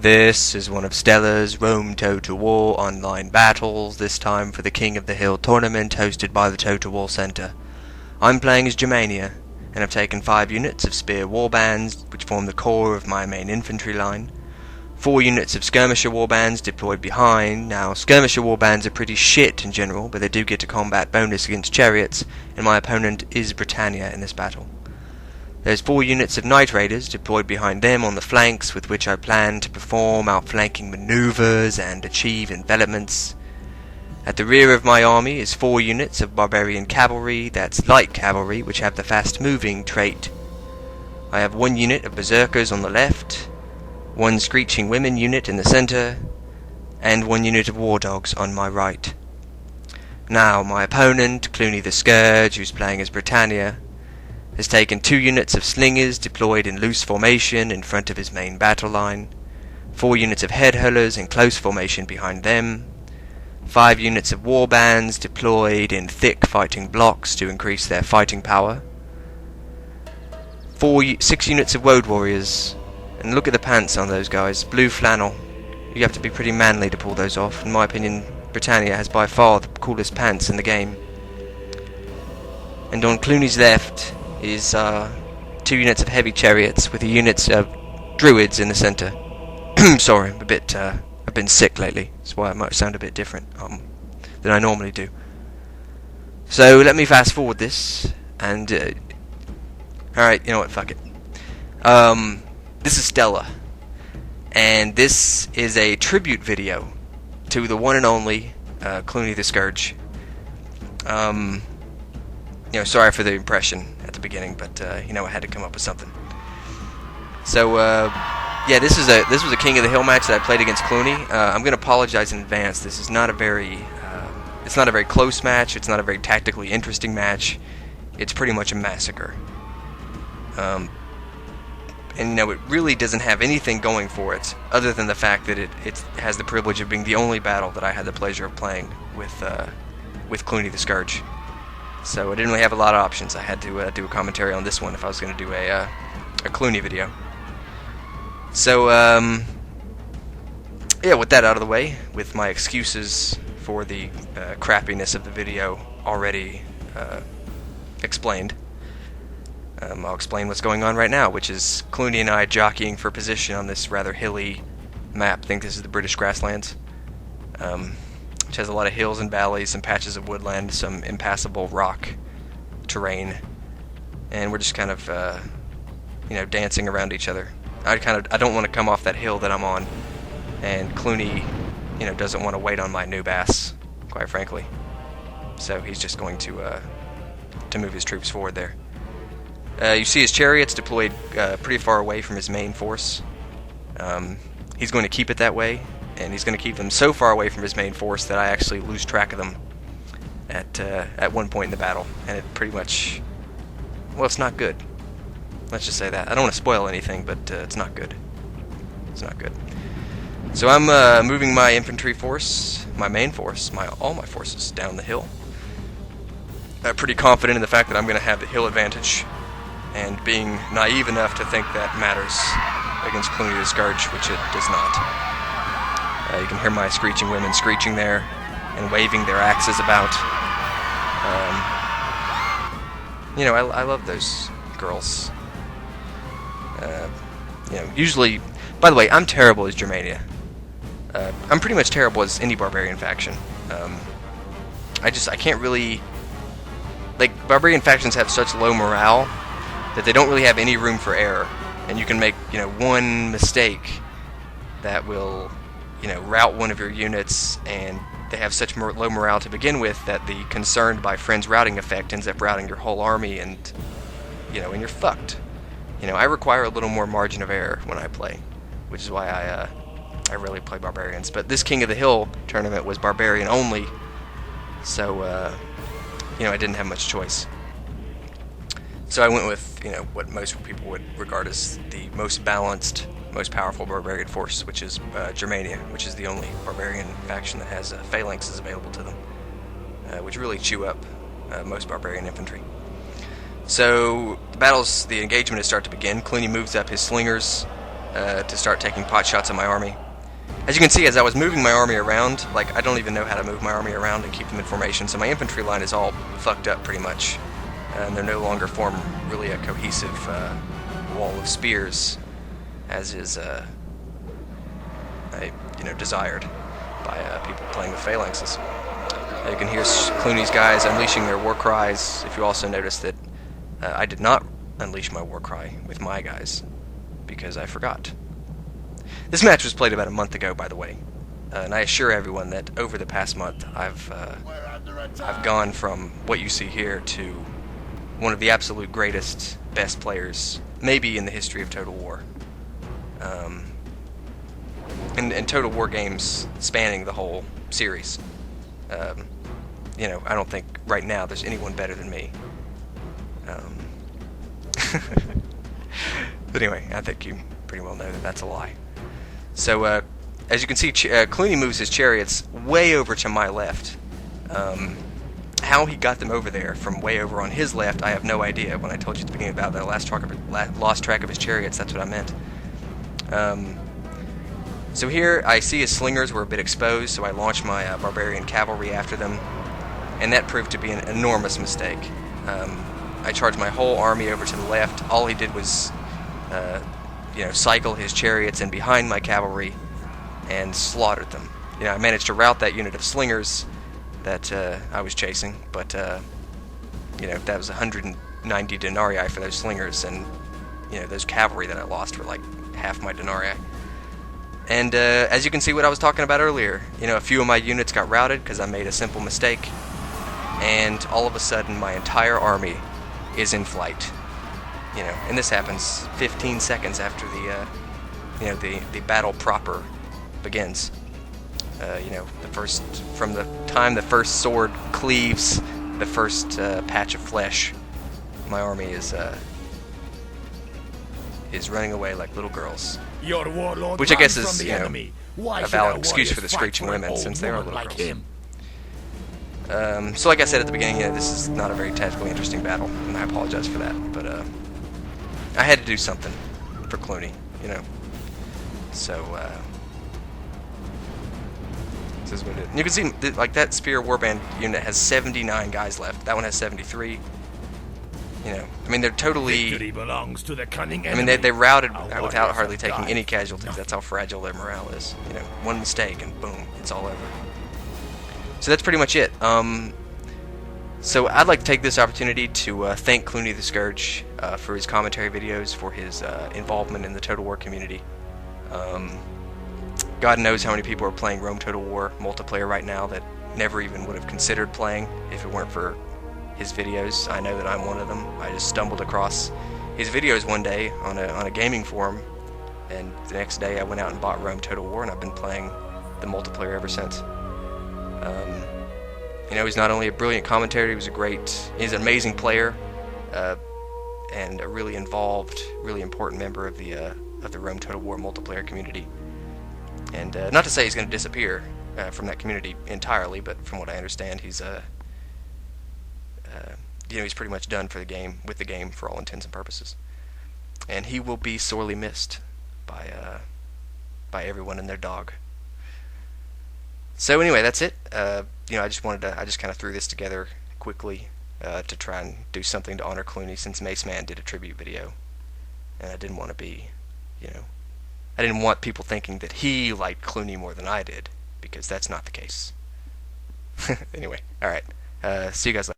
This is one of Stella's Rome Total War online battles, this time for the King of the Hill tournament hosted by the Total War Center. I'm playing as Germania, and I've taken 5 units of spear warbands, which form the core of my main infantry line. 4 units of skirmisher warbands deployed behind. Now, skirmisher warbands are pretty shit in general, but they do get a combat bonus against chariots, and my opponent is Britannia in this battle. There's 4 units of Night Raiders deployed behind them on the flanks, with which I plan to perform outflanking maneuvers and achieve envelopments. At the rear of my army is 4 units of Barbarian Cavalry, that's light cavalry, which have the fast moving trait. I have 1 unit of Berserkers on the left, 1 Screeching Women unit in the center, and 1 unit of War Dogs on my right. Now, my opponent, Cluny the Scourge, who's playing as Britannia, has taken 2 units of Slingers deployed in loose formation in front of his main battle line, 4 units of Headhullers in close formation behind them, 5 units of Warbands deployed in thick fighting blocks to increase their fighting power, 6 units of Woad Warriors, and look at the pants on those guys, blue flannel. You have to be pretty manly to pull those off. In my opinion, Britannia has by far the coolest pants in the game. And on Cluny's left is 2 units of heavy chariots with the units of druids in the center. Sorry, I've been sick lately. That's why I might sound a bit different than I normally do. So let me fast forward this, and alright, you know what, fuck it. This is Stella, and this is a tribute video to the one and only Cluny the Scourge. Sorry for the impression at the beginning, but I had to come up with something. So yeah, this was a King of the Hill match that I played against Cluny. I'm going to apologize in advance. This is not a very it's not a very close match. It's not a very tactically interesting match. It's pretty much a massacre. And it really doesn't have anything going for it other than the fact that it has the privilege of being the only battle that I had the pleasure of playing with Cluny the Scourge. So I didn't really have a lot of options. I had to do a commentary on this one if I was going to do a Cluny video. So yeah, with that out of the way, with my excuses for the crappiness of the video already explained, I'll explain what's going on right now, which is Cluny and I jockeying for position on this rather hilly map. I think this is the British grasslands, which has a lot of hills and valleys, some patches of woodland, some impassable rock terrain, and we're just kind of dancing around each other. I don't want to come off that hill that I'm on, and Cluny doesn't want to wait on my noob ass, quite frankly. So he's just going to move his troops forward there. You see his chariots deployed pretty far away from his main force. He's going to keep it that way, and he's going to keep them so far away from his main force that I actually lose track of them at one point in the battle, and it pretty much, well, it's not good. Let's just say that. I don't want to spoil anything, but it's not good. It's not good. So I'm moving my infantry force, my main force, all my forces down the hill. Pretty confident in the fact that I'm going to have the hill advantage, and being naive enough to think that matters against Cluny the Scourge, which it does not. You can hear my Screeching Women screeching there and waving their axes about. I love those girls. Usually, by the way, I'm terrible as Germania. I'm pretty much terrible as any barbarian faction. I can't really, barbarian factions have such low morale that they don't really have any room for error, and you can make one mistake that will rout one of your units, and they have such low morale to begin with that the concerned by friends routing effect ends up routing your whole army, and and you're fucked. I require a little more margin of error when I play, which is why I rarely play barbarians. But this King of the Hill tournament was barbarian only, so I didn't have much choice. So I went with what most people would regard as the most balanced, most powerful barbarian force, which is Germania, which is the only barbarian faction that has phalanxes available to them, which really chew up most barbarian infantry. So the engagement is start to begin. Cluny moves up his slingers to start taking pot shots at my army. As you can see, as I was moving my army around, like, I don't even know how to move my army around and keep them in formation, so my infantry line is all fucked up pretty much, and they're no longer form really a cohesive wall of spears, as is desired by people playing with phalanxes. You can hear Cluny's guys unleashing their war cries. If you also notice that I did not unleash my war cry with my guys, because I forgot. This match was played about a month ago, by the way, and I assure everyone that over the past month I've gone from what you see here to one of the absolute greatest, best players, maybe in the history of Total War. And Total War games spanning the whole series. I don't think right now there's anyone better than me. But anyway, I think you pretty well know that that's a lie. So, as you can see, Cluny moves his chariots way over to my left. How he got them over there from way over on his left, I have no idea. When I told you at the beginning about that lost track of his chariots, that's what I meant. So here, I see his slingers were a bit exposed, so I launched my barbarian cavalry after them, and that proved to be an enormous mistake. I charged my whole army over to the left. All he did was cycle his chariots in behind my cavalry and slaughtered them. I managed to rout that unit of slingers that I was chasing, but that was 190 denarii for those slingers, and those cavalry that I lost were like half my denarii. And as you can see, what I was talking about earlier, a few of my units got routed because I made a simple mistake, and all of a sudden my entire army is in flight. And this happens 15 seconds after the battle proper begins. From the time the first sword cleaves the first patch of flesh, my army is running away like little girls. Which I guess is a valid excuse for the screeching women, since they are little girls. So like I said at the beginning, this is not a very tactically interesting battle, and I apologize for that, but I had to do something for Cluny, So, this is what it is. You can see, like, that Spear Warband unit has 79 guys left. That one has 73. They're totally... Victory belongs to the cunning they routed without hardly taking any casualties. That's how fragile their morale is. One mistake and boom, it's all over. So that's pretty much it. So I'd like to take this opportunity to thank Cluny the Scourge for his commentary videos, for his involvement in the Total War community. God knows how many people are playing Rome Total War multiplayer right now that never even would have considered playing if it weren't for his videos. I know that I'm one of them. I just stumbled across his videos one day on a gaming forum, and the next day I went out and bought Rome Total War, and I've been playing the multiplayer ever since. He's not only a brilliant commentator, he's an amazing player, and a really involved, really important member of the Rome Total War multiplayer community. And not to say he's going to disappear from that community entirely, but from what I understand, he's he's pretty much done with the game for all intents and purposes. And he will be sorely missed by everyone and their dog. So anyway, that's it. I just kind of threw this together quickly to try and do something to honor Cluny, since Mace Man did a tribute video, and I didn't want to be, I didn't want people thinking that he liked Cluny more than I did, because that's not the case. Anyway, all right. See you guys later.